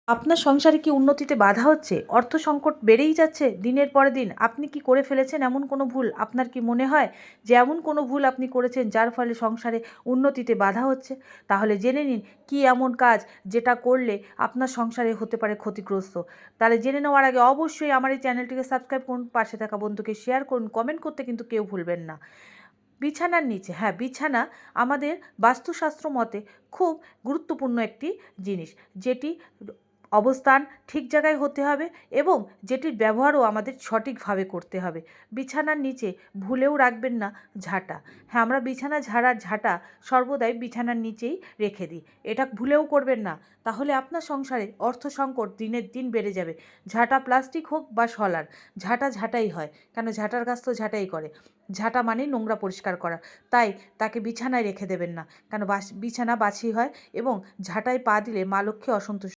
আপনার সংসারে কি উন্নতিতে বাধা হচ্ছে? অর্থ সংকট বেড়েই যাচ্ছে দিনের পরে দিন? আপনি কি করে ফেলেছেন এমন কোনো ভুল? আপনার কি মনে হয় যে এমন কোনো ভুল আপনি করেছেন যার ফলে সংসারে উন্নতিতে বাধা হচ্ছে? তাহলে জেনে নিন কি এমন কাজ যেটা করলে আপনার সংসারে হতে পারে ক্ষতিগ্রস্ত। তাহলে জেনে নেওয়ার আগে অবশ্যই আমার এই চ্যানেলটিকে সাবস্ক্রাইব করুন, পাশে থাকা বন্ধুকে শেয়ার করুন, কমেন্ট করতে কিন্তু কেউ ভুলবেন না। বিছানার নিচে, হ্যাঁ, বিছানা আমাদের বাস্তুশাস্ত্র মতে খুব গুরুত্বপূর্ণ একটি জিনিস, যেটি অবস্থান ঠিক জায়গায় হতে হবে এবং যেটির ব্যবহারও আমাদের সঠিকভাবে করতে হবে। বিছানার নিচে ভুলেও রাখবেন না ঝাঁটা। হ্যাঁ, আমরা বিছানা ঝাড়ার ঝাঁটা সর্বদাই বিছানার নিচেই রেখে দিই। এটা ভুলেও করবেন না। তাহলে আপনার সংসারে অর্থ সংকট দিনের দিন বেড়ে যাবে। ঝাঁটা প্লাস্টিক হোক বা শলার, ঝাঁটা ঝাঁটাই হয়। কেন, ঝাঁটার কাজ তো ঝাঁটাই করে। ঝাঁটা মানেই নোংরা পরিষ্কার করা। তাই তাকে বিছানায় রেখে দেবেন না। কেন, বিছানা বাছি হয় এবং ঝাঁটায় পা দিলে মা লক্ষ্মী অসন্তুষ্ট